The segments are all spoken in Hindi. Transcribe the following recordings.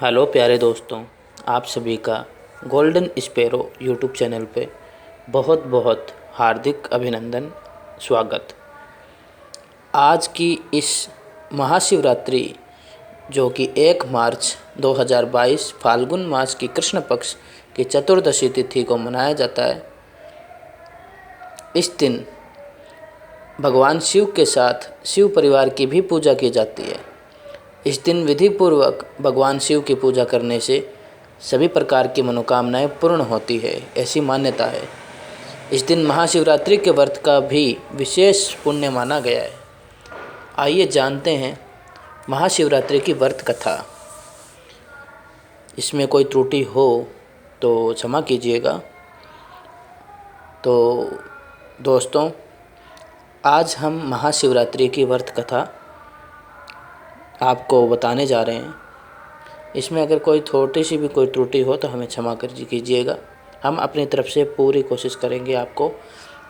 हेलो प्यारे दोस्तों, आप सभी का गोल्डन स्पैरो यूट्यूब चैनल पे बहुत बहुत हार्दिक अभिनंदन, स्वागत। आज की इस महाशिवरात्रि जो कि 1 मार्च 2022 फाल्गुन मास की कृष्ण पक्ष की चतुर्दशी तिथि को मनाया जाता है। इस दिन भगवान शिव के साथ शिव परिवार की भी पूजा की जाती है। इस दिन विधि पूर्वक भगवान शिव की पूजा करने से सभी प्रकार की मनोकामनाएं पूर्ण होती है, ऐसी मान्यता है। इस दिन महाशिवरात्रि के व्रत का भी विशेष पुण्य माना गया है। आइए जानते हैं महाशिवरात्रि की व्रत कथा। इसमें कोई त्रुटि हो तो क्षमा कीजिएगा। तो दोस्तों, आज हम महाशिवरात्रि की व्रत कथा आपको बताने जा रहे हैं। इसमें अगर कोई छोटी सी भी कोई त्रुटि हो तो हमें क्षमा कर कीजिएगा। हम अपनी तरफ से पूरी कोशिश करेंगे आपको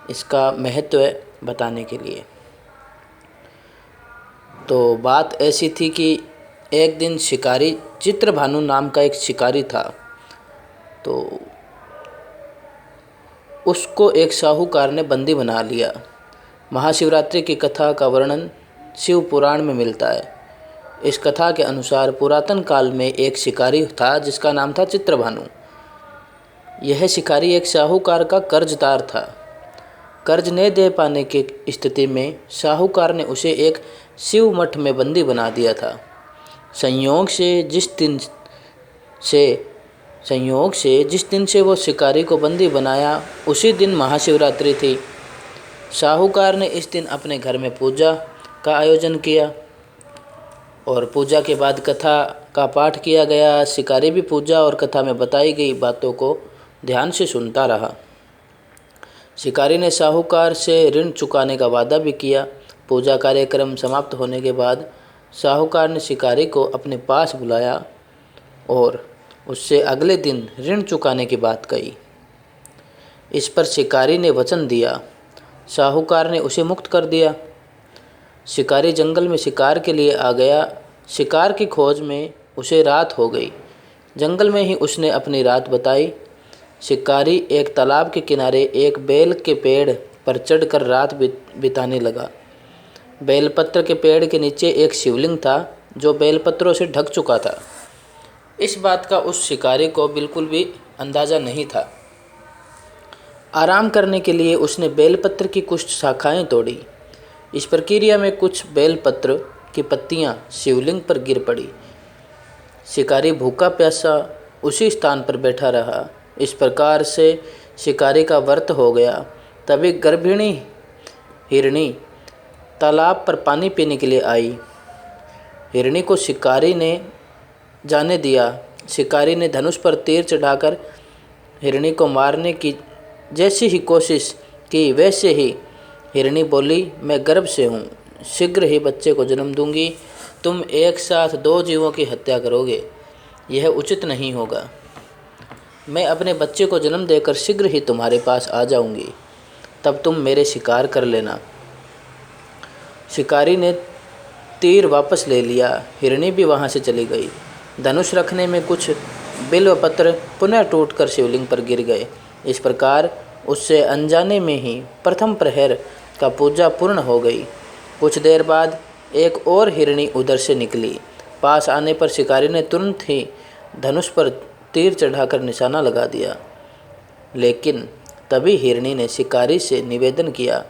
इसका महत्व बताने के लिए। तो बात ऐसी थी कि एक दिन शिकारी चित्रभानु नाम का एक शिकारी था। तो उसको एक साहूकार ने बंदी बना लिया। महाशिवरात्रि की कथा का वर्णन शिव पुराण में मिलता है। इस कथा के अनुसार पुरातन काल में एक शिकारी था जिसका नाम था चित्रभानु। यह शिकारी एक साहूकार का कर्जदार था। कर्ज न दे पाने की स्थिति में साहूकार ने उसे एक शिव मठ में बंदी बना दिया था। संयोग से जिस दिन से वो शिकारी को बंदी बनाया, उसी दिन महाशिवरात्रि थी। साहूकार ने इस दिन अपने घर में पूजा का आयोजन किया और पूजा के बाद कथा का पाठ किया गया। शिकारी भी पूजा और कथा में बताई गई बातों को ध्यान से सुनता रहा। शिकारी ने साहूकार से ऋण चुकाने का वादा भी किया। पूजा कार्यक्रम समाप्त होने के बाद साहूकार ने शिकारी को अपने पास बुलाया और उससे अगले दिन ऋण चुकाने की बात कही। इस पर शिकारी ने वचन दिया। साहूकार ने उसे मुक्त कर दिया। शिकारी जंगल में शिकार के लिए आ गया। शिकार की खोज में उसे रात हो गई। जंगल में ही उसने अपनी रात बताई। शिकारी एक तालाब के किनारे एक बेल के पेड़ पर चढ़कर रात बिताने लगा। बेलपत्र के पेड़ के नीचे एक शिवलिंग था जो बेलपत्रों से ढक चुका था। इस बात का उस शिकारी को बिल्कुल भी अंदाज़ा नहीं था। आराम करने के लिए उसने बेलपत्र की कुछ शाखाएं तोड़ी। इस प्रक्रिया में कुछ बेलपत्र की पत्तियां शिवलिंग पर गिर पड़ी। शिकारी भूखा प्यासा उसी स्थान पर बैठा रहा। इस प्रकार से शिकारी का व्रत हो गया। तभी गर्भिणी हिरणी तालाब पर पानी पीने के लिए आई। हिरणी को शिकारी ने जाने दिया। शिकारी ने धनुष पर तीर चढ़ाकर हिरणी को मारने की जैसी ही कोशिश की, वैसे ही हिरणी बोली, मैं गर्भ से हूँ, शीघ्र ही बच्चे को जन्म दूंगी। तुम एक साथ 2 जीवों की हत्या करोगे, यह उचित नहीं होगा। मैं अपने बच्चे को जन्म देकर शीघ्र ही तुम्हारे पास आ जाऊंगी, तब तुम मेरे शिकार कर लेना। शिकारी ने तीर वापस ले लिया। हिरणी भी वहाँ से चली गई। धनुष रखने में कुछ बिल्वपत्र पुनः टूटकर शिवलिंग पर गिर गए। इस प्रकार उससे अनजाने में ही प्रथम प्रहर का पूजा पूर्ण हो गई। कुछ देर बाद एक और हिरणी उधर से निकली। पास आने पर शिकारी ने तुरंत ही धनुष पर तीर चढ़ाकर निशाना लगा दिया। लेकिन तभी हिरणी ने शिकारी से निवेदन किया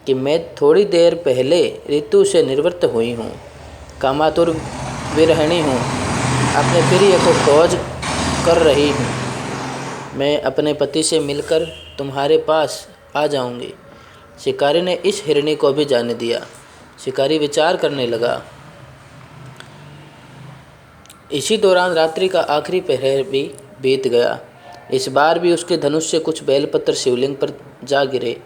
कि मैं थोड़ी देर पहले ऋतु से निवृत्त हुई हूँ, कामातुर विरहिणी हूँ, अपने प्रिय को खोज कर रही हूँ। मैं अपने पति से मिलकर तुम्हारे पास आ जाऊंगी। शिकारी ने इस हिरणी को भी जाने दिया। शिकारी विचार करने लगा। इसी दौरान रात्रि का आखिरी पहर भी बीत गया। इस बार भी उसके धनुष से कुछ बेलपत्र शिवलिंग पर जा गिरे।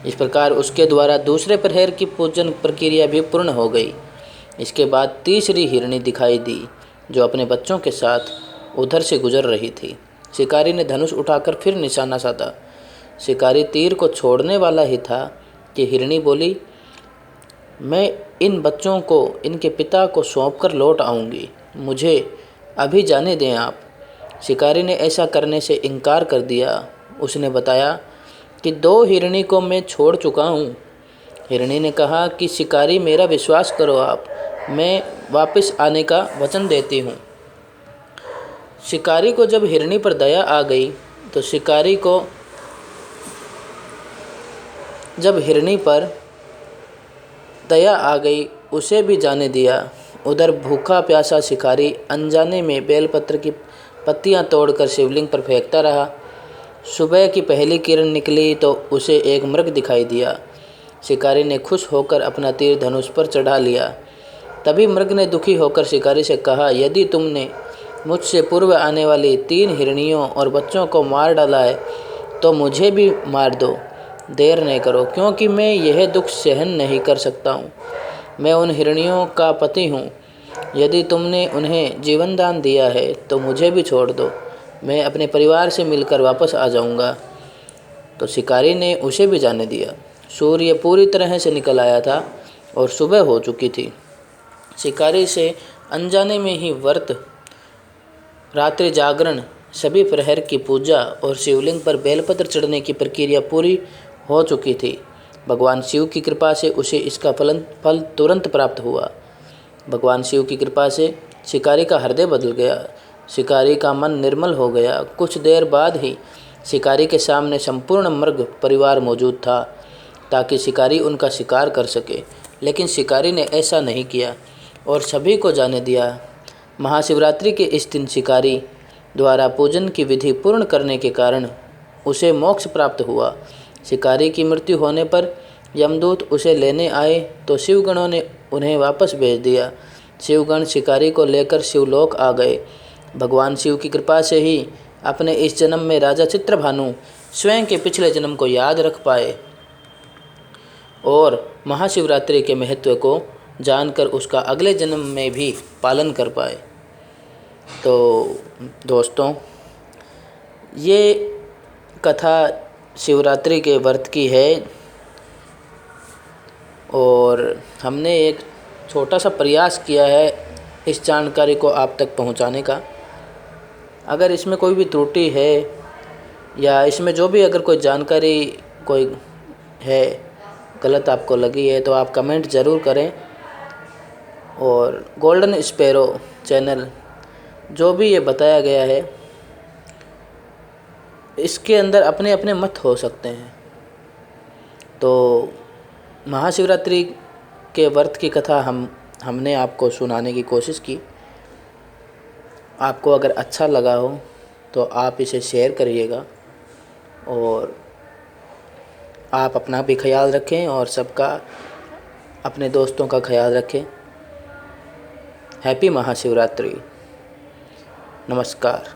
इस प्रकार उसके द्वारा दूसरे प्रहर की पूजन प्रक्रिया भी पूर्ण हो गई। इसके बाद तीसरी हिरणी दिखाई दी जो अपने बच्चों के साथ उधर से गुजर रही थी। शिकारी ने धनुष उठाकर फिर निशाना साधा। शिकारी तीर को छोड़ने वाला ही था कि हिरणी बोली, मैं इन बच्चों को इनके पिता को सौंपकर लौट आऊँगी। मुझे अभी जाने दें आप। शिकारी ने ऐसा करने से इनकार कर दिया। उसने बताया कि 2 हिरनी को मैं छोड़ चुका हूँ। हिरनी ने कहा कि शिकारी, मेरा विश्वास करो आप, मैं वापस आने का वचन देती हूँ। शिकारी को जब हिरनी पर दया आ गई तो शिकारी को जब हिरनी पर दया आ गई उसे भी जाने दिया। उधर भूखा प्यासा शिकारी अनजाने में बेलपत्र की पत्तियां तोड़कर शिवलिंग पर फेंकता रहा। सुबह की पहली किरण निकली तो उसे एक मृग दिखाई दिया। शिकारी ने खुश होकर अपना तीर धनुष पर चढ़ा लिया। तभी मृग ने दुखी होकर शिकारी से कहा, यदि तुमने मुझसे पूर्व आने वाली 3 हिरनियों और बच्चों को मार डाला है तो मुझे भी मार दो। देर नहीं करो, क्योंकि मैं यह दुख सहन नहीं कर सकता हूँ। मैं उन हिरनियों का पति हूँ। यदि तुमने उन्हें जीवन दान दिया है तो मुझे भी छोड़ दो, मैं अपने परिवार से मिलकर वापस आ जाऊँगा। तो शिकारी ने उसे भी जाने दिया। सूर्य पूरी तरह से निकल आया था और सुबह हो चुकी थी। शिकारी से अनजाने में ही व्रत, रात्रि जागरण, सभी प्रहर की पूजा और शिवलिंग पर बेलपत्र चढ़ने की प्रक्रिया पूरी हो चुकी थी। भगवान शिव की कृपा से उसे इसका फल तुरंत प्राप्त हुआ। भगवान शिव की कृपा से शिकारी का हृदय बदल गया। शिकारी का मन निर्मल हो गया। कुछ देर बाद ही शिकारी के सामने संपूर्ण मृग परिवार मौजूद था ताकि शिकारी उनका शिकार कर सके, लेकिन शिकारी ने ऐसा नहीं किया और सभी को जाने दिया। महाशिवरात्रि के इस दिन शिकारी द्वारा पूजन की विधि पूर्ण करने के कारण उसे मोक्ष प्राप्त हुआ। शिकारी की मृत्यु होने पर यमदूत उसे लेने आए तो शिवगणों ने उन्हें वापस भेज दिया। शिवगण शिकारी को लेकर शिवलोक आ गए। भगवान शिव की कृपा से ही अपने इस जन्म में राजा चित्रभानु स्वयं के पिछले जन्म को याद रख पाए और महाशिवरात्रि के महत्व को जानकर उसका अगले जन्म में भी पालन कर पाए। तो दोस्तों, ये कथा शिवरात्रि के व्रत की है और हमने एक छोटा सा प्रयास किया है इस जानकारी को आप तक पहुंचाने का। अगर इसमें कोई भी त्रुटि है या इसमें जो भी अगर कोई जानकारी कोई है गलत आपको लगी है तो आप कमेंट ज़रूर करें। और गोल्डन स्पैरो चैनल जो भी ये बताया गया है इसके अंदर अपने अपने मत हो सकते हैं। तो महाशिवरात्रि के व्रत की कथा हमने आपको सुनाने की कोशिश की। आपको अगर अच्छा लगा हो तो आप इसे शेयर करिएगा और आप अपना भी ख्याल रखें और सबका, अपने दोस्तों का ख्याल रखें। हैप्पी महाशिवरात्रि। नमस्कार।